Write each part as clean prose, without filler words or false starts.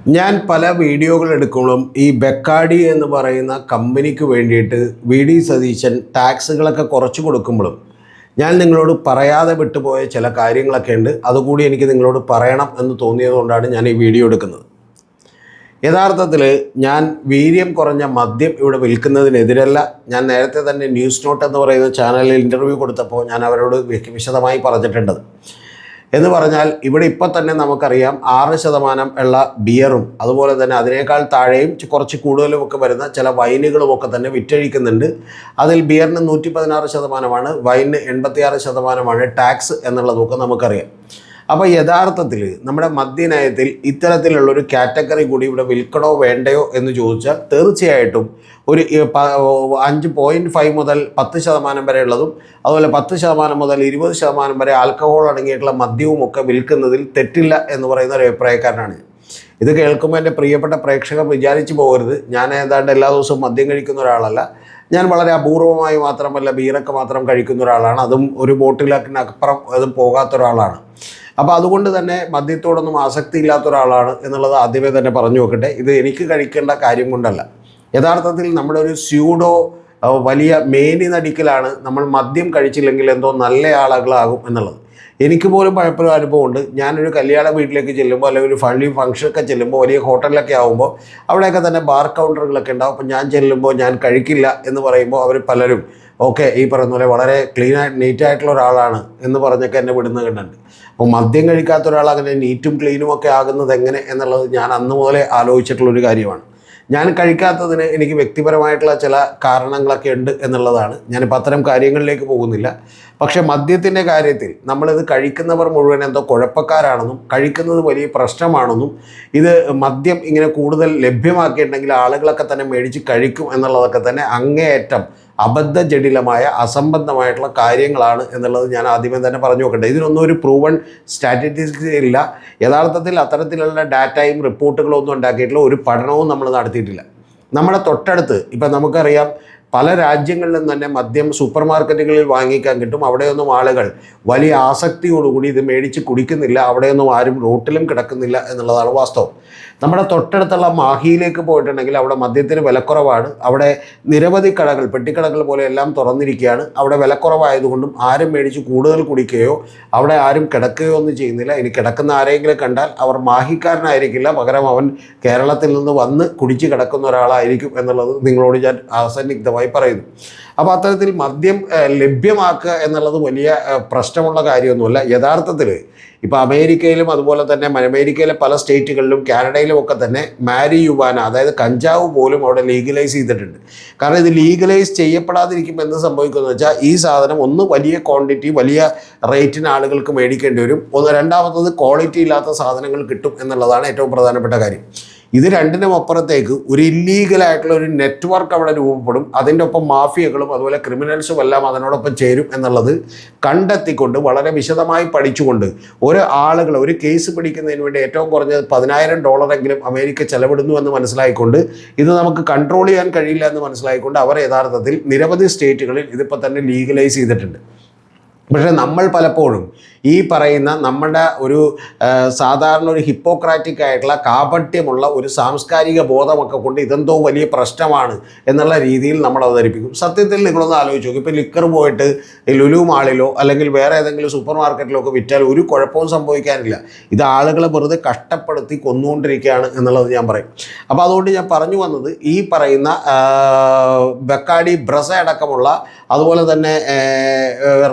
ഞാൻ പല വീഡിയോകൾ എടുക്കുമ്പോഴും ഈ ബെക്കാഡി എന്ന് പറയുന്ന കമ്പനിക്ക് വേണ്ടിയിട്ട് വി ഡി സതീശൻ ടാക്സുകളൊക്കെ കുറച്ച് കൊടുക്കുമ്പോഴും ഞാൻ നിങ്ങളോട് പറയാതെ വിട്ടുപോയ ചില കാര്യങ്ങളൊക്കെ ഉണ്ട്. അതുകൂടി എനിക്ക് നിങ്ങളോട് പറയണം എന്ന് തോന്നിയതുകൊണ്ടാണ് ഞാൻ ഈ വീഡിയോ എടുക്കുന്നത്. യഥാർത്ഥത്തിൽ ഞാൻ വീര്യം കുറഞ്ഞ മദ്യം ഇവിടെ വിൽക്കുന്നതിനെതിരല്ല. ഞാൻ നേരത്തെ തന്നെ ന്യൂസ് നോട്ട് എന്ന് പറയുന്ന ചാനലിൽ ഇൻ്റർവ്യൂ കൊടുത്തപ്പോൾ ഞാൻ അവരോട് വിശദമായി പറഞ്ഞിട്ടുണ്ട്. എന്ന് പറഞ്ഞാൽ ഇവിടെ ഇപ്പോൾ തന്നെ നമുക്കറിയാം 6% ഉള്ള ബിയറും അതുപോലെ തന്നെ അതിനേക്കാൾ താഴെയും കുറച്ച് കൂടുതലുമൊക്കെ വരുന്ന ചില വൈനുകളുമൊക്കെ തന്നെ വിറ്റഴിക്കുന്നുണ്ട്. അതിൽ ബിയറിന് 116%, വൈനിന് 86% ടാക്സ് എന്നുള്ളതൊക്കെ നമുക്കറിയാം. അപ്പോൾ യഥാർത്ഥത്തിൽ നമ്മുടെ മദ്യനയത്തിൽ ഇത്തരത്തിലുള്ളൊരു കാറ്റഗറി കൂടി ഇവിടെ വിൽക്കണോ വേണ്ടയോ എന്ന് ചോദിച്ചാൽ തീർച്ചയായിട്ടും ഒരു 5.5 മുതൽ 10% വരെ ഉള്ളതും അതുപോലെ 10% മുതൽ 20% വരെ ആൽക്കഹോൾ അടങ്ങിയിട്ടുള്ള മദ്യവും ഒക്കെ വിൽക്കുന്നതിൽ തെറ്റില്ല എന്ന് പറയുന്ന ഒരു അഭിപ്രായക്കാരനാണ്. ഇത് കേൾക്കുമ്പോൾ എൻ്റെ പ്രിയപ്പെട്ട പ്രേക്ഷകർ വിചാരിച്ചു പോകരുത് ഞാൻ ഏതാണ്ട് എല്ലാ ദിവസവും മദ്യം കഴിക്കുന്ന ഒരാളല്ല. ഞാൻ വളരെ അപൂർവമായി മാത്രമല്ല ബീറൊക്കെ മാത്രം കഴിക്കുന്ന ഒരാളാണ്. അതും ഒരു ബോട്ടിലപ്പുറം അതും പോകാത്ത ഒരാളാണ്. അപ്പോൾ അതുകൊണ്ട് തന്നെ മദ്യത്തോടൊന്നും ആസക്തി ഇല്ലാത്ത ഒരാളാണ് എന്നുള്ളത് ആദ്യമേ തന്നെ പറഞ്ഞു വെക്കട്ടെ. ഇത് എനിക്ക് കഴിക്കേണ്ട കാര്യം കൊണ്ടല്ല. യഥാർത്ഥത്തിൽ നമ്മുടെ ഒരു സ്യൂഡോ വലിയ മേനി നടിക്കലാണ് നമ്മൾ മദ്യം കഴിച്ചില്ലെങ്കിൽ എന്തോ നല്ല ആളുകളാകും എന്നുള്ളത്. എനിക്ക് പോലും പലപ്പോഴും അനുഭവമുണ്ട്. ഞാനൊരു കല്യാണ വീട്ടിലേക്ക് ചെല്ലുമ്പോൾ അല്ലെങ്കിൽ ഒരു ഫംഗ്ഷനൊക്കെ ചെല്ലുമ്പോൾ വലിയ ഹോട്ടലിലൊക്കെ ആകുമ്പോൾ അവിടെയൊക്കെ തന്നെ ബാർ കൗണ്ടറുകളൊക്കെ ഉണ്ടാവും. അപ്പോൾ ഞാൻ ചെല്ലുമ്പോൾ ഞാൻ കഴിക്കില്ല എന്ന് പറയുമ്പോൾ അവർ പലരും ഓക്കെ ഈ പറയുന്ന പോലെ വളരെ നീറ്റായിട്ടുള്ള ഒരാളാണ് എന്ന് പറഞ്ഞൊക്കെ എന്നെ വിടുന്ന കണ്ടുണ്ട്. അപ്പോൾ മദ്യം കഴിക്കാത്ത ഒരാൾ അങ്ങനെ നീറ്റും ക്ലീനും ഒക്കെ ആകുന്നത് എങ്ങനെ എന്നുള്ളത് ഞാൻ അന്ന് മുതലേ ആലോചിച്ചിട്ടുള്ളൊരു കാര്യമാണ്. ഞാൻ കഴിക്കാത്തതിന് എനിക്ക് വ്യക്തിപരമായിട്ടുള്ള ചില കാരണങ്ങളൊക്കെ ഉണ്ട് എന്നുള്ളതാണ്. ഞാനിപ്പോൾ അത്തരം കാര്യങ്ങളിലേക്ക് പോകുന്നില്ല. പക്ഷേ മദ്യത്തിൻ്റെ കാര്യത്തിൽ നമ്മളിത് കഴിക്കുന്നവർ മുഴുവൻ എന്തോ കുഴപ്പക്കാരാണെന്നും കഴിക്കുന്നത് വലിയ പ്രശ്നമാണെന്നും ഇത് മദ്യം ഇങ്ങനെ കൂടുതൽ ലഭ്യമാക്കിയിട്ടുണ്ടെങ്കിൽ ആളുകളൊക്കെ തന്നെ മേടിച്ച് കഴിക്കും എന്നുള്ളതൊക്കെ തന്നെ അങ്ങേയറ്റം അബദ്ധജടിലമായ അസംബന്ധമായിട്ടുള്ള കാര്യങ്ങളാണ് എന്നുള്ളത് ഞാൻ ആദ്യമേ തന്നെ പറഞ്ഞു നോക്കട്ടെ. ഇതിനൊന്നും ഒരു പ്രൂവൺ സ്റ്റാറ്റിസ്റ്റിക്സ് ഇല്ല. യഥാർത്ഥത്തിൽ അത്തരത്തിലുള്ള ഡാറ്റയും റിപ്പോർട്ടുകളും ഒന്നും ഉണ്ടാക്കിയിട്ടുള്ള ഒരു പഠനവും നമ്മൾ നടത്തിയിട്ടില്ല. നമ്മുടെ തൊട്ടടുത്ത് ഇപ്പം നമുക്കറിയാം പല രാജ്യങ്ങളിലും തന്നെ മദ്യം സൂപ്പർ മാർക്കറ്റുകളിൽ വാങ്ങിക്കാൻ കിട്ടും. അവിടെയൊന്നും ആളുകൾ വലിയ ആസക്തിയോടുകൂടി ഇത് മേടിച്ച് കുടിക്കുന്നില്ല. അവിടെയൊന്നും ആരും റോട്ടിലും കിടക്കുന്നില്ല എന്നുള്ളതാണ് വാസ്തവം. നമ്മുടെ തൊട്ടടുത്തുള്ള മാഹിയിലേക്ക് പോയിട്ടുണ്ടെങ്കിൽ അവിടെ മദ്യത്തിന് വിലക്കുറവാണ്. അവിടെ നിരവധി കടകൾ പെട്ടിക്കടകൾ പോലെ എല്ലാം തുറന്നിരിക്കുകയാണ്. അവിടെ വിലക്കുറവായതുകൊണ്ടും ആരും മേടിച്ച് കൂടുതൽ കുടിക്കുകയോ അവിടെ ആരും കിടക്കുകയോ ഒന്നും ചെയ്യുന്നില്ല. ഇനി കിടക്കുന്ന ആരെങ്കിലും കണ്ടാൽ അവർ മാഹിക്കാരനായിരിക്കില്ല, പകരം അവൻ കേരളത്തിൽ നിന്ന് വന്ന് കുടിച്ച് കിടക്കുന്ന ഒരാളായിരിക്കും എന്നുള്ളത് നിങ്ങളോട് ഞാൻ അസന്നിഗ്ധമായി പറയുന്നു. അപ്പോൾ അത്തരത്തിൽ മദ്യം ലഭ്യമാക്കുക എന്നുള്ളത് വലിയ പ്രശ്നമുള്ള കാര്യമൊന്നുമല്ല. യഥാർത്ഥത്തിൽ ഇപ്പോൾ അമേരിക്കയിലും അതുപോലെ തന്നെ അമേരിക്കയിലെ പല സ്റ്റേറ്റുകളിലും കാനഡയിലും ഒക്കെ തന്നെ മാരിയുവാന അതായത് കഞ്ചാവ് പോലും അവിടെ ലീഗലൈസ് ചെയ്തിട്ടുണ്ട്. കാരണം ഇത് ലീഗലൈസ് ചെയ്യപ്പെടാതിരിക്കുമ്പോൾ എന്ത് സംഭവിക്കുമെന്ന് വെച്ചാൽ ഈ സാധനം ഒന്ന് വലിയ ക്വാണ്ടിറ്റി വലിയ റേറ്റിന് ആളുകൾക്ക് മേടിക്കേണ്ടി വരും. രണ്ടാമത്തത് ക്വാളിറ്റി ഇല്ലാത്ത സാധനങ്ങൾ കിട്ടും എന്നുള്ളതാണ് ഏറ്റവും പ്രധാനപ്പെട്ട കാര്യം. ഇത് രണ്ടിനും അപ്പുറത്തേക്ക് ഒരു ഇല്ലീഗലായിട്ടുള്ള ഒരു നെറ്റ്വർക്ക് അവിടെ രൂപപ്പെടും. അതിൻ്റെ ഒപ്പം മാഫിയകളും അതുപോലെ ക്രിമിനൽസും എല്ലാം അതിനോടൊപ്പം ചേരും എന്നുള്ളത് കണ്ടെത്തിക്കൊണ്ട് വളരെ വിശദമായി പഠിച്ചുകൊണ്ട് ഒരു കേസ് പിടിക്കുന്നതിന് വേണ്ടി ഏറ്റവും കുറഞ്ഞത് $10,000 അമേരിക്ക ചെലവിടുന്നു എന്ന് മനസ്സിലായിക്കൊണ്ട് ഇത് നമുക്ക് കൺട്രോൾ ചെയ്യാൻ കഴിയില്ല എന്ന് മനസ്സിലായിക്കൊണ്ട് അവർ യഥാർത്ഥത്തിൽ നിരവധി സ്റ്റേറ്റുകളിൽ ഇതിപ്പോൾ തന്നെ ലീഗലൈസ് ചെയ്തിട്ടുണ്ട്. പക്ഷേ നമ്മൾ പലപ്പോഴും ഈ പറയുന്ന നമ്മുടെ ഒരു സാധാരണ ഒരു ഹിപ്പോക്രാറ്റിക് ആയിട്ടുള്ള കാപട്യമുള്ള ഒരു സാംസ്കാരിക ബോധമൊക്കെ കൊണ്ട് ഇതെന്തോ വലിയ പ്രശ്നമാണ് എന്നുള്ള രീതിയിൽ നമ്മൾ അവതരിപ്പിക്കും. സത്യത്തിൽ നിങ്ങളൊന്ന് ആലോചിച്ച് നോക്കും. ഇപ്പോൾ ലിക്കർ പോയിട്ട് ലുലു മാളിലോ അല്ലെങ്കിൽ വേറെ ഏതെങ്കിലും സൂപ്പർ മാർക്കറ്റിലോ ഒക്കെ വിറ്റാൽ ഒരു കുഴപ്പവും സംഭവിക്കാനില്ല. ഇത് ആളുകളെ വെറുതെ കഷ്ടപ്പെടുത്തി കൊന്നുകൊണ്ടിരിക്കുകയാണ് എന്നുള്ളത് ഞാൻ പറയും. അപ്പോൾ അതുകൊണ്ട് ഞാൻ പറഞ്ഞു വന്നത് ഈ പറയുന്ന ബെക്കാഡി ബ്രസ അടക്കമുള്ള അതുപോലെ തന്നെ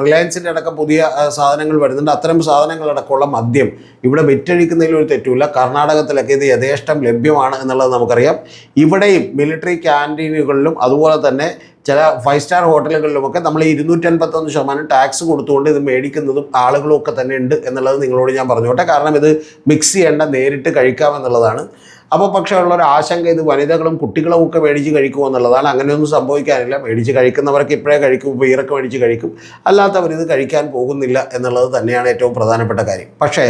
റിലയൻസിൻ്റെ അടക്കം പുതിയ സാധനങ്ങൾ വരുന്നുണ്ട്. അത്തരം സാധനങ്ങളടക്കമുള്ള മദ്യം ഇവിടെ വിറ്റഴിക്കുന്നതിൽ ഒരു തെറ്റുമില്ല. കർണാടകത്തിലൊക്കെ ഇത് യഥേഷ്ടം ലഭ്യമാണ് എന്നുള്ളത് നമുക്കറിയാം. ഇവിടെയും മിലിറ്ററി ക്യാൻറ്റീനുകളിലും അതുപോലെ തന്നെ ചില 5 സ്റ്റാർ ഹോട്ടലുകളിലുമൊക്കെ നമ്മൾ 251% ടാക്സ് കൊടുത്തുകൊണ്ട് ഇത് മേടിക്കുന്നതും ആളുകളും ഒക്കെ തന്നെ ഉണ്ട് എന്നുള്ളത് നിങ്ങളോട് ഞാൻ പറഞ്ഞോട്ടെ. കാരണം ഇത് മിക്സ് ചെയ്യേണ്ട, നേരിട്ട് കഴിക്കാമെന്നുള്ളതാണ്. അപ്പോൾ പക്ഷേ ഉള്ളൊരു ആശങ്ക ഇത് വനിതകളും കുട്ടികളും ഒക്കെ മേടിച്ച് കഴിക്കുമോ എന്നുള്ളതാണ്. അങ്ങനെയൊന്നും സംഭവിക്കാനില്ല. മേടിച്ച് കഴിക്കുന്നവർക്ക് ഇപ്പോഴേ കഴിക്കും, ബീറൊക്കെ മേടിച്ച് കഴിക്കും. അല്ലാത്തവർ ഇത് കഴിക്കാൻ പോകുന്നില്ല എന്നുള്ളത് തന്നെയാണ് ഏറ്റവും പ്രധാനപ്പെട്ട കാര്യം. പക്ഷേ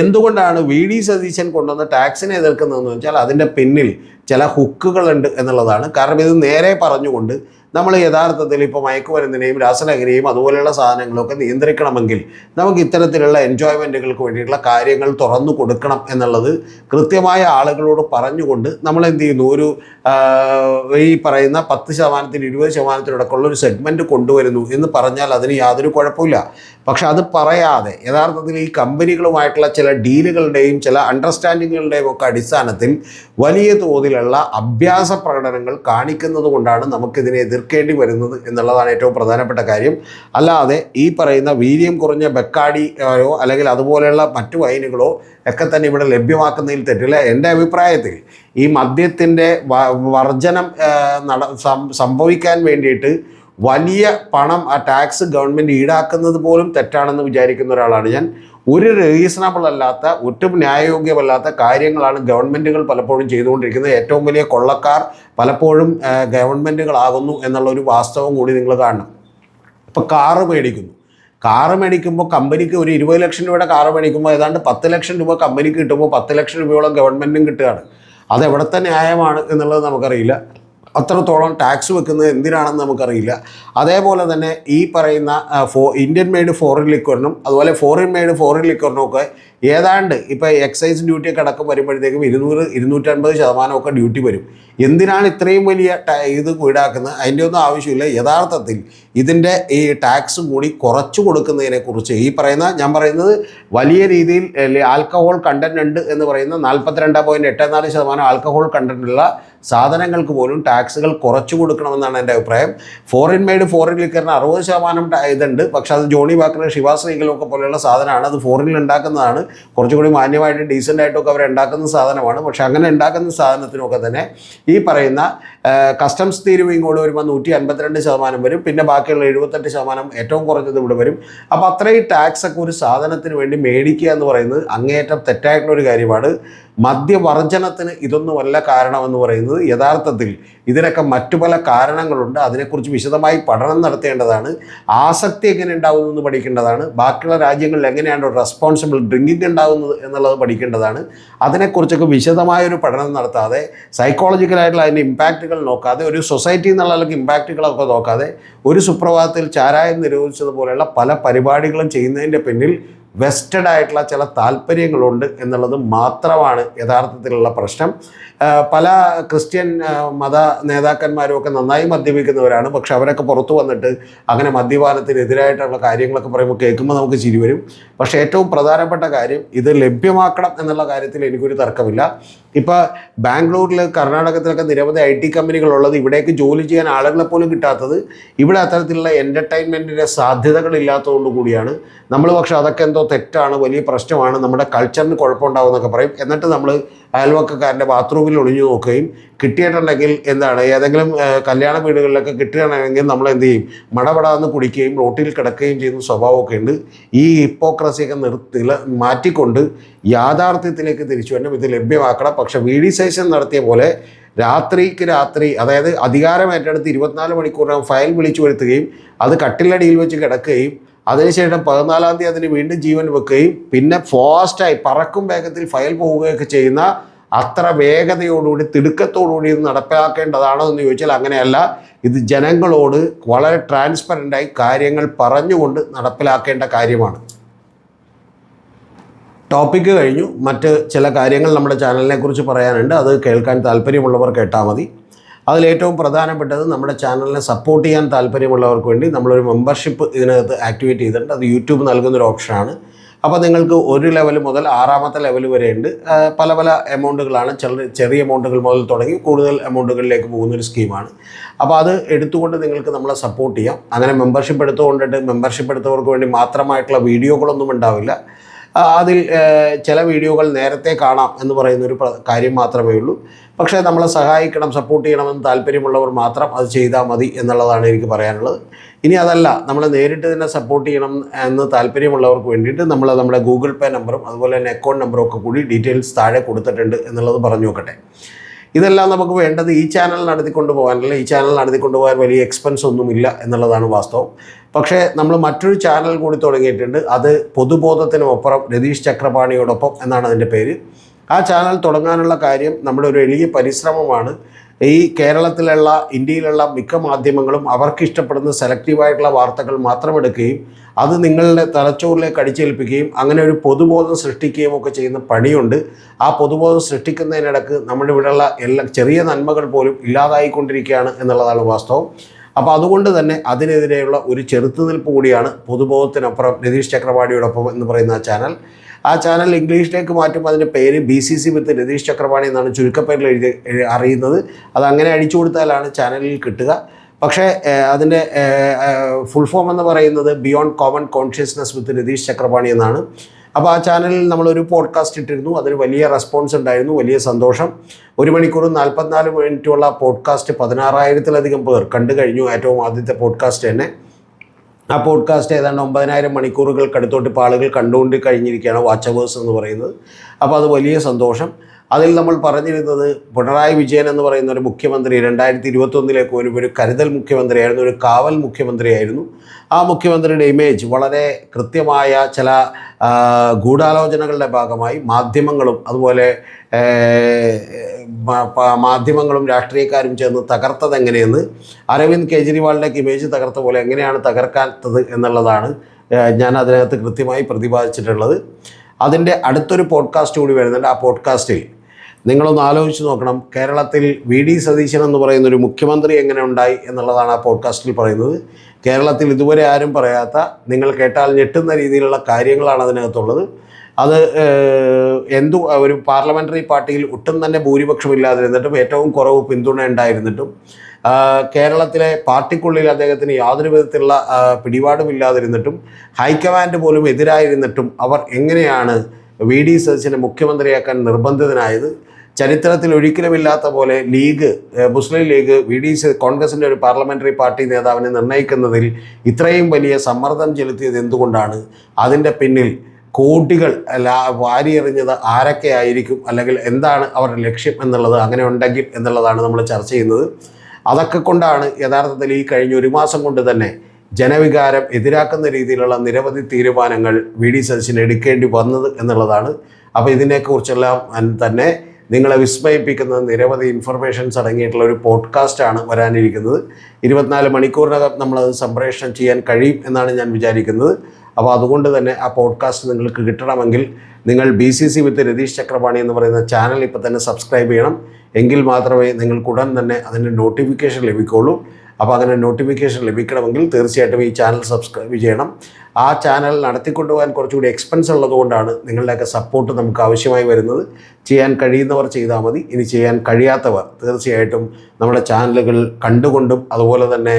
എന്തുകൊണ്ടാണ് വി ഡി സതീശൻ കൊണ്ടുവന്ന ടാക്സിനെ എതിർക്കുന്നതെന്ന് വെച്ചാൽ അതിൻ്റെ പിന്നിൽ ചില ഹുക്കുകളുണ്ട് എന്നുള്ളതാണ്. കാരണം ഇത് നേരെ പറഞ്ഞുകൊണ്ട് നമ്മൾ യഥാർത്ഥത്തിൽ ഇപ്പോൾ മയക്കുമരുന്നിനെയും രാസലഹരിയെയും അതുപോലെയുള്ള സാധനങ്ങളൊക്കെ നിയന്ത്രിക്കണമെങ്കിൽ നമുക്ക് ഇത്തരത്തിലുള്ള എൻജോയ്മെൻറ്റുകൾക്ക് വേണ്ടിയിട്ടുള്ള കാര്യങ്ങൾ തുറന്നു കൊടുക്കണം എന്നുള്ളത് കൃത്യമായ ആളുകളോട് പറഞ്ഞുകൊണ്ട് നമ്മൾ എന്ത് ചെയ്യുന്നു, ഒരു ഈ പറയുന്ന 10%, 20%-ത്തിനടക്കമുള്ള ഒരു സെഗ്മെൻറ്റ് കൊണ്ടുവരുന്നു എന്ന് പറഞ്ഞാൽ അതിന് യാതൊരു കുഴപ്പമില്ല. പക്ഷെ അത് പറയാതെ യഥാർത്ഥത്തിൽ ഈ കമ്പനികളുമായിട്ടുള്ള ചില ഡീലുകളുടെയും ചില അണ്ടർസ്റ്റാൻഡിങ്ങുകളുടെയും ഒക്കെ അടിസ്ഥാനത്തിൽ വലിയ തോതിലുള്ള അഭ്യാസ പ്രകടനങ്ങൾ കാണിക്കുന്നത് കൊണ്ടാണ് നമുക്കിതിനെ എതിർക്കേണ്ടി വരുന്നത് എന്നുള്ളതാണ് ഏറ്റവും പ്രധാനപ്പെട്ട കാര്യം. അല്ലാതെ ഈ പറയുന്ന വീര്യം കുറഞ്ഞ ബെക്കാഡിയോ അല്ലെങ്കിൽ അതുപോലെയുള്ള മറ്റു വൈനുകളോ ഒക്കെ തന്നെ ഇവിടെ ലഭ്യമാക്കുന്നതിൽ തെറ്റില്ല. എൻ്റെ അഭിപ്രായത്തിൽ ഈ മദ്യത്തിൻ്റെ വർജനം സംഭവിക്കാൻ വേണ്ടിയിട്ട് വലിയ പണം ആ ടാക്സ് ഗവൺമെൻറ് ഈടാക്കുന്നത് പോലും തെറ്റാണെന്ന് വിചാരിക്കുന്ന ഒരാളാണ് ഞാൻ. ഒരു റീസണബിൾ അല്ലാത്ത, ഒട്ടും ന്യായയോഗ്യമല്ലാത്ത കാര്യങ്ങളാണ് ഗവൺമെൻറ്റുകൾ പലപ്പോഴും ചെയ്തുകൊണ്ടിരിക്കുന്നത്. ഏറ്റവും വലിയ കൊള്ളക്കാർ പലപ്പോഴും ഗവൺമെൻറ്റുകളാകുന്നു എന്നുള്ളൊരു വാസ്തവം കൂടി നിങ്ങൾ കാണണം. ഇപ്പോൾ കാറ് മേടിക്കുമ്പോൾ കമ്പനിക്ക് ഒരു 20 ലക്ഷം രൂപയുടെ കാറ് മേടിക്കുമ്പോൾ ഏതാണ്ട് 10 ലക്ഷം രൂപ കമ്പനിക്ക് കിട്ടുമ്പോൾ 10 ലക്ഷം രൂപയോളം ഗവൺമെൻറ്റിനും കിട്ടുകയാണ്. അതെവിടുത്തെ ന്യായമാണ് എന്നുള്ളത് നമുക്കറിയില്ല. അത്രത്തോളം ടാക്സ് വെക്കുന്നത് എന്തിനാണെന്ന് നമുക്കറിയില്ല. അതേപോലെ തന്നെ ഈ പറയുന്ന ഇന്ത്യൻ മെയ്ഡ് ഫോറിൻ ലിക്വറിനും അതുപോലെ ഫോറിൻ മെയ്ഡ് ഫോറിൻ ലിക്വറിനും ഒക്കെ ഏതാണ്ട് ഇപ്പോൾ എക്സൈസ് ഡ്യൂട്ടിയൊക്കെ അടക്കം വരുമ്പോഴത്തേക്കും 200-250% ഒക്കെ ഡ്യൂട്ടി വരും. എന്തിനാണ് ഇത്രയും വലിയ ഇത് ഈടാക്കുന്നത്? അതിൻ്റെ ഒന്നും ആവശ്യമില്ല. യഥാർത്ഥത്തിൽ ഇതിൻ്റെ ഈ ടാക്സ് കൂടി കുറച്ചു കൊടുക്കുന്നതിനെക്കുറിച്ച് ഞാൻ പറയുന്നത് വലിയ രീതിയിൽ ആൽക്കഹോൾ കണ്ടന്റ് ഉണ്ട് എന്ന് പറയുന്ന 42.84% ആൽക്കഹോൾ കണ്ടന്റുള്ള സാധനങ്ങൾക്ക് പോലും ടാക്സുകൾ കുറച്ചു കൊടുക്കണമെന്നാണ് എൻ്റെ അഭിപ്രായം. ഫോറിൻ മെയ്ഡ് ഫോറിൻ ലിക്കറിന് 60% ഇതുണ്ട്. പക്ഷെ അത് ജോണി വാക്കർ, ഷിവാസ് റീഗലും ഒക്കെ പോലെയുള്ള സാധനമാണ്. അത് ഫോറിനിൽ ഉണ്ടാക്കുന്നതാണ്. കുറച്ചുകൂടി മാന്യമായിട്ട് ഡീസൻ്റായിട്ടൊക്കെ അവർ ഉണ്ടാക്കുന്ന സാധനമാണ്. പക്ഷെ അങ്ങനെ ഉണ്ടാക്കുന്ന സാധനത്തിനൊക്കെ തന്നെ ഈ പറയുന്ന കസ്റ്റംസ് തീരുവ ഇങ്ങോട്ട് വരുമ്പോൾ 152% വരും. പിന്നെ ബാക്കിയുള്ള 78% ഏറ്റവും കുറഞ്ഞത് ഇവിടെ വരും. അപ്പോൾ അത്രയും ടാക്സൊക്കെ ഒരു സാധനത്തിന് വേണ്ടി മേടിക്കുക എന്ന് പറയുന്നത് അങ്ങേയറ്റം തെറ്റായിട്ടുള്ളൊരു കാര്യമാണ്. മദ്യവർജനത്തിന് ഇതൊന്നുമല്ല കാരണമെന്ന് പറയുന്നത്. യഥാർത്ഥത്തിൽ ഇതിനൊക്കെ മറ്റു പല കാരണങ്ങളുണ്ട്. അതിനെക്കുറിച്ച് വിശദമായി പഠനം നടത്തേണ്ടതാണ്. ആസക്തി എങ്ങനെ ഉണ്ടാകുന്നതെന്ന് പഠിക്കേണ്ടതാണ്. ബാക്കിയുള്ള രാജ്യങ്ങളിൽ എങ്ങനെയാണ് റെസ്പോൺസിബിൾ ഡ്രിങ്കിങ് ഉണ്ടാകുന്നത് എന്നുള്ളത് പഠിക്കേണ്ടതാണ്. അതിനെക്കുറിച്ചൊക്കെ വിശദമായൊരു പഠനം നടത്താതെ സൈക്കോളജിക്കലായിട്ടുള്ള അതിൻ്റെ ഇമ്പാക്റ്റുകൾ നോക്കാതെ, ഒരു സൊസൈറ്റി എന്നുള്ള ഇമ്പാക്റ്റുകളൊക്കെ നോക്കാതെ ഒരു സുപ്രഭാതത്തിൽ ചാരായം നിരോധിച്ചതുപോലെയുള്ള പല പരിപാടികളും ചെയ്യുന്നതിൻ്റെ പിന്നിൽ വെസ്റ്റഡ് ആയിട്ടുള്ള ചില താല്പര്യങ്ങളുണ്ട് എന്നുള്ളത് മാത്രമാണ് യഥാർത്ഥത്തിലുള്ള പ്രശ്നം. പല ക്രിസ്ത്യൻ മത നേതാക്കന്മാരും ഒക്കെ നന്നായി മദ്യപിക്കുന്നവരാണ്. പക്ഷെ അവരൊക്കെ പുറത്തു വന്നിട്ട് അങ്ങനെ മദ്യപാനത്തിനെതിരായിട്ടുള്ള കാര്യങ്ങളൊക്കെ പറയുമ്പോൾ കേൾക്കുമ്പോൾ നമുക്ക് ചിരി വരും. പക്ഷേ ഏറ്റവും പ്രധാനപ്പെട്ട കാര്യം ഇത് ലഭ്യമാക്കണം എന്നുള്ള കാര്യത്തിൽ എനിക്കൊരു തർക്കമില്ല. ഇപ്പോൾ ബാംഗ്ലൂരിൽ, കർണാടകത്തിലൊക്കെ നിരവധി IT കമ്പനികളുള്ളത് ഇവിടേക്ക് ജോലി ചെയ്യാൻ ആളുകളെ പോലും കിട്ടാത്തത് ഇവിടെ അത്തരത്തിലുള്ള എൻ്റർടൈൻമെൻറ്റിൻ്റെ സാധ്യതകളില്ലാത്തതുകൊണ്ട് കൂടിയാണ്. നമ്മൾ പക്ഷേ അതൊക്കെ എന്തോ തെറ്റാണ്, വലിയ പ്രശ്നമാണ്, നമ്മുടെ കൾച്ചറിന് കുഴപ്പമുണ്ടാവുമെന്നൊക്കെ പറയും. എന്നിട്ട് നമ്മൾ അയൽവക്കക്കാരൻ്റെ ബാത്റൂമിൽ ഒളിഞ്ഞു നോക്കുകയും കിട്ടിയിട്ടുണ്ടെങ്കിൽ ഏതെങ്കിലും കല്യാണ വീടുകളിലൊക്കെ കിട്ടുകയാണെങ്കിൽ നമ്മൾ എന്ത് ചെയ്യും, മടപടാന്ന് കുടിക്കുകയും റോട്ടിൽ കിടക്കുകയും ചെയ്യുന്ന സ്വഭാവമൊക്കെ ഉണ്ട്. ഈ ഹിപ്പോക്രസിയൊക്കെ മാറ്റിക്കൊണ്ട് യാഥാർത്ഥ്യത്തിലേക്ക് തിരിച്ചു വരണം. ഇത് ലഭ്യമാക്കണം. പക്ഷെ VD സതീശൻ നടത്തിയ പോലെ രാത്രിക്ക് രാത്രി, അതായത് അധികാരം ഏറ്റെടുത്ത് 24 മണിക്കൂറിനകം ഫയൽ വിളിച്ചു വരുത്തുകയും അത് കട്ടിലടിയിൽ വെച്ച് കിടക്കുകയും അതിനുശേഷം 14-ാം തീയതി അതിന് വീണ്ടും ജീവൻ വെക്കുകയും പിന്നെ ഫാസ്റ്റായി പറക്കും വേഗത്തിൽ ഫയൽ പോവുകയൊക്കെ ചെയ്യുന്ന അത്ര വേഗതയോടുകൂടി തിടുക്കത്തോടുകൂടി ഇത് നടപ്പിലാക്കേണ്ടതാണോ എന്ന് ചോദിച്ചാൽ അങ്ങനെയല്ല. ഇത് ജനങ്ങളോട് വളരെ ട്രാൻസ്പെറൻ്റായി കാര്യങ്ങൾ പറഞ്ഞുകൊണ്ട് നടപ്പിലാക്കേണ്ട കാര്യമാണ്. ടോപ്പിക്ക് കഴിഞ്ഞു. മറ്റ് ചില കാര്യങ്ങൾ നമ്മുടെ ചാനലിനെ കുറിച്ച് പറയാനുണ്ട്. അത് കേൾക്കാൻ താല്പര്യമുള്ളവർ കേട്ടാൽ മതി. അതിലേറ്റവും പ്രധാനപ്പെട്ടത് നമ്മുടെ ചാനലിനെ സപ്പോർട്ട് ചെയ്യാൻ താല്പര്യമുള്ളവർക്ക് വേണ്ടി നമ്മളൊരു മെമ്പർഷിപ്പ് ഇതിനകത്ത് ആക്ടിവേറ്റ് ചെയ്തിട്ടുണ്ട്. അത് യൂട്യൂബ് നൽകുന്നൊരു ഓപ്ഷനാണ്. അപ്പോൾ നിങ്ങൾക്ക് 1 ലെവൽ മുതൽ 6ാമത്തെ ലെവൽ വരെയുണ്ട്. പല എമൗണ്ടുകളാണ്. ചെറിയ എമൗണ്ടുകൾ മുതൽ തുടങ്ങി കൂടുതൽ എമൗണ്ടുകളിലേക്ക് പോകുന്നൊരു സ്കീമാണ്. അപ്പോൾ അത് എടുത്തുകൊണ്ട് നിങ്ങൾക്ക് നമ്മളെ സപ്പോർട്ട് ചെയ്യാം. അങ്ങനെ മെമ്പർഷിപ്പ് എടുത്തവർക്ക് വേണ്ടി മാത്രമായിട്ടുള്ള വീഡിയോകളൊന്നും ഉണ്ടാവില്ല. അതിൽ ചില വീഡിയോകൾ നേരത്തെ കാണാം എന്ന് പറയുന്നൊരു കാര്യം മാത്രമേ ഉള്ളൂ. പക്ഷേ നമ്മളെ സഹായിക്കണം, സപ്പോർട്ട് ചെയ്യണമെന്ന് താല്പര്യമുള്ളവർ മാത്രം അത് ചെയ്താൽ മതി എന്നുള്ളതാണ് എനിക്ക് പറയാനുള്ളത്. ഇനി അതല്ല, നമ്മൾ നേരിട്ട് തന്നെ സപ്പോർട്ട് ചെയ്യണം എന്ന് താല്പര്യമുള്ളവർക്ക് വേണ്ടിയിട്ട് നമ്മുടെ ഗൂഗിൾ പേ നമ്പറും അതുപോലെ തന്നെ അക്കൗണ്ട് നമ്പറും ഒക്കെ കൂടി ഡീറ്റെയിൽസ് താഴെ കൊടുത്തിട്ടുണ്ട് എന്നുള്ളത് പറഞ്ഞു നോക്കട്ടെ. ഇതെല്ലാം നമുക്ക് വേണ്ടത് ഈ ചാനൽ നടത്തിക്കൊണ്ട് പോകാനല്ല. ഈ ചാനൽ നടത്തിക്കൊണ്ട് പോകാൻ വലിയ എക്സ്പെൻസ് ഒന്നുമില്ല എന്നുള്ളതാണ് വാസ്തവം. പക്ഷേ നമ്മൾ മറ്റൊരു ചാനൽ കൂടി തുടങ്ങിയിട്ടുണ്ട്. അത് പൊതുബോധത്തിനുമപ്പുറം രതീഷ് ചക്രപാണിയോടൊപ്പം എന്നാണ് അതിൻ്റെ പേര്. ആ ചാനൽ തുടങ്ങാനുള്ള കാര്യം നമ്മുടെ ഒരു എളിയ പരിശ്രമമാണ്. ഈ കേരളത്തിലുള്ള ഇന്ത്യയിലുള്ള മിക്ക മാധ്യമങ്ങളും അവർക്കിഷ്ടപ്പെടുന്ന സെലക്റ്റീവായിട്ടുള്ള വാർത്തകൾ മാത്രം എടുക്കുകയും അത് നിങ്ങളുടെ തലച്ചോറിലേക്ക് അടിച്ചേൽപ്പിക്കുകയും അങ്ങനെ ഒരു പൊതുബോധം സൃഷ്ടിക്കുകയും ഒക്കെ ചെയ്യുന്ന പണിയുണ്ട്. ആ പൊതുബോധം സൃഷ്ടിക്കുന്നതിനിടക്ക് നമ്മുടെ ഇവിടെയുള്ള എല്ലാ ചെറിയ നന്മകൾ പോലും ഇല്ലാതായിക്കൊണ്ടിരിക്കുകയാണ് എന്നുള്ളതാണ് വാസ്തവം. അപ്പോൾ അതുകൊണ്ട് തന്നെ അതിനെതിരെയുള്ള ഒരു ചെറുത്തുനിൽപ്പ് കൂടിയാണ് പൊതുബോധത്തിനപ്പുറം രതീഷ് ചക്രപാണിയോടൊപ്പം എന്ന് പറയുന്ന ആ ചാനൽ ഇംഗ്ലീഷിലേക്ക് മാറ്റുമ്പോൾ അതിൻ്റെ പേര് BCC വിത്ത് രതീഷ് ചക്രപാണി എന്നാണ് ചുരുക്കപ്പേരിൽ അറിയുന്നത്. അതങ്ങനെ അടിച്ചു കൊടുത്താലാണ് ചാനലിൽ കിട്ടുക. പക്ഷേ അതിൻ്റെ ഫുൾ ഫോം എന്ന് പറയുന്നത് ബിയോണ്ട് കോമൺ കോൺഷ്യസ്നസ് വിത്ത് രതീഷ് ചക്രപാണി എന്നാണ്. അപ്പോൾ ആ ചാനലിൽ നമ്മളൊരു പോഡ്കാസ്റ്റ് ഇട്ടിരുന്നു. അതിന് വലിയ റെസ്പോൺസ് ഉണ്ടായിരുന്നു, വലിയ സന്തോഷം. 1 മണിക്കൂറും 44 മിനിറ്റുള്ള പോഡ്കാസ്റ്റ് 16,000-ലധികം പേർ കണ്ടു കഴിഞ്ഞു. ഏറ്റവും ആദ്യത്തെ പോഡ്കാസ്റ്റ് തന്നെ. ആ പോഡ്കാസ്റ്റ് ഏതാണ്ട് 9,000 മണിക്കൂറുകൾക്കടുത്തോട്ട് ഇപ്പോൾ ആളുകൾ കണ്ടുകൊണ്ട് കഴിഞ്ഞിരിക്കുകയാണ്, വാച്ച് അവേഴ്സ് എന്ന് പറയുന്നത്. അപ്പോൾ അത് വലിയ സന്തോഷം. അതിൽ നമ്മൾ പറഞ്ഞിരുന്നത് പിണറായി വിജയൻ എന്ന് പറയുന്ന ഒരു മുഖ്യമന്ത്രി 2021 ഒരു കരുതൽ മുഖ്യമന്ത്രിയായിരുന്നു, ഒരു കാവൽ മുഖ്യമന്ത്രിയായിരുന്നു. ആ മുഖ്യമന്ത്രിയുടെ ഇമേജ് വളരെ കൃത്യമായ ചില ഗൂഢാലോചനകളുടെ ഭാഗമായി മാധ്യമങ്ങളും അതുപോലെ മാധ്യമങ്ങളും രാഷ്ട്രീയക്കാരും ചേർന്ന് തകർത്തത് എങ്ങനെയെന്ന്, അരവിന്ദ് കെജ്രിവാളിൻ്റെ ഇമേജ് തകർത്ത പോലെ എങ്ങനെയാണ് തകർക്കാത്തത് എന്നുള്ളതാണ് ഞാൻ അതിനകത്ത് കൃത്യമായി പ്രതിപാദിച്ചിട്ടുള്ളത്. അതിൻ്റെ അടുത്തൊരു പോഡ്കാസ്റ്റ് കൂടി വരുന്നുണ്ട്. ആ പോഡ്കാസ്റ്റിൽ നിങ്ങളൊന്ന് ആലോചിച്ച് നോക്കണം, കേരളത്തിൽ VD സതീശൻ എന്ന് പറയുന്നൊരു മുഖ്യമന്ത്രി എങ്ങനെ ഉണ്ടായി എന്നുള്ളതാണ് ആ പോഡ്കാസ്റ്റിൽ പറയുന്നത്. കേരളത്തിൽ ഇതുവരെ ആരും പറയാത്ത, നിങ്ങൾ കേട്ടാൽ ഞെട്ടുന്ന രീതിയിലുള്ള കാര്യങ്ങളാണ് അതിനകത്തുള്ളത്. അത് ഒരു പാർലമെൻ്ററി പാർട്ടിയിൽ ഒട്ടും തന്നെ ഭൂരിപക്ഷമില്ലാതിരുന്നിട്ടും ഏറ്റവും കുറവ് പിന്തുണ ഉണ്ടായിരുന്നിട്ടും കേരളത്തിലെ പാർട്ടിക്കുള്ളിൽ അദ്ദേഹത്തിന് യാതൊരു വിധത്തിലുള്ള പിടിപാടുമില്ലാതിരുന്നിട്ടും ഹൈക്കമാൻഡ് പോലും എതിരായിരുന്നിട്ടും അവർ എങ്ങനെയാണ് VD സതീശനെ മുഖ്യമന്ത്രിയാക്കാൻ നിർബന്ധിതനായത്? ചരിത്രത്തിൽ ഒരിക്കലുമില്ലാത്ത പോലെ മുസ്ലിം ലീഗ് കോൺഗ്രസിൻ്റെ ഒരു പാർലമെൻ്ററി പാർട്ടി നേതാവിനെ നിർണ്ണയിക്കുന്നതിൽ ഇത്രയും വലിയ സമ്മർദ്ദം ചെലുത്തിയത് എന്തുകൊണ്ടാണ്? അതിൻ്റെ പിന്നിൽ കോടികൾ വാരിയെറിഞ്ഞത് ആരൊക്കെ ആയിരിക്കും, അല്ലെങ്കിൽ എന്താണ് അവരുടെ ലക്ഷ്യം എന്നുള്ളത്, അങ്ങനെ ഉണ്ടെങ്കിൽ എന്നുള്ളതാണ് നമ്മൾ ചർച്ച ചെയ്യുന്നത്. അതൊക്കെ കൊണ്ടാണ് യഥാർത്ഥത്തിൽ ഈ കഴിഞ്ഞ 1 മാസം കൊണ്ട് തന്നെ ജനവികാരം എതിരാക്കുന്ന രീതിയിലുള്ള നിരവധി തീരുമാനങ്ങൾ VD സതീശൻ എടുക്കേണ്ടി വന്നത് എന്നുള്ളതാണ്. അപ്പോൾ ഇതിനെക്കുറിച്ചെല്ലാം തന്നെ നിങ്ങളെ വിസ്മയിപ്പിക്കുന്ന നിരവധി ഇൻഫർമേഷൻസ് അടങ്ങിയിട്ടുള്ള ഒരു പോഡ്കാസ്റ്റാണ് വരാനിരിക്കുന്നത്. 24 മണിക്കൂറിനകം നമ്മളത് സംപ്രേഷണം ചെയ്യാൻ കഴിയും എന്നാണ് ഞാൻ വിചാരിക്കുന്നത്. അപ്പോൾ അതുകൊണ്ട് തന്നെ ആ പോഡ്കാസ്റ്റ് നിങ്ങൾക്ക് കിട്ടണമെങ്കിൽ നിങ്ങൾ BCC വിത്ത് രതീഷ് ചക്രപാണി എന്ന് പറയുന്ന ചാനൽ ഇപ്പോൾ തന്നെ സബ്സ്ക്രൈബ് ചെയ്യണം. എങ്കിൽ മാത്രമേ നിങ്ങൾക്കുടൻ തന്നെ അതിൻ്റെ നോട്ടിഫിക്കേഷൻ ലഭിക്കുകയുള്ളൂ. അപ്പോൾ അങ്ങനെ നോട്ടിഫിക്കേഷൻ ലഭിക്കണമെങ്കിൽ തീർച്ചയായിട്ടും ഈ ചാനൽ സബ്സ്ക്രൈബ് ചെയ്യണം. ആ ചാനൽ നടത്തിക്കൊണ്ടുപോകാൻ കുറച്ചുകൂടി എക്സ്പെൻസ് ഉള്ളതുകൊണ്ടാണ് നിങ്ങളുടെയൊക്കെ സപ്പോർട്ട് നമുക്ക് ആവശ്യമായി വരുന്നത്. ചെയ്യാൻ കഴിയുന്നവർ ചെയ്താൽ മതി. ഇനി ചെയ്യാൻ കഴിയാത്തവർ തീർച്ചയായിട്ടും നമ്മുടെ ചാനലുകൾ കണ്ടുകൊണ്ടും അതുപോലെ തന്നെ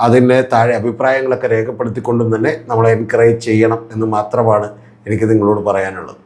അതിൻ്റെ താഴെ അഭിപ്രായങ്ങളൊക്കെ രേഖപ്പെടുത്തിക്കൊണ്ടും തന്നെ നമ്മളെ എൻകറേജ് ചെയ്യണം എന്ന് മാത്രമാണ് എനിക്ക് നിങ്ങളോട് പറയാനുള്ളത്.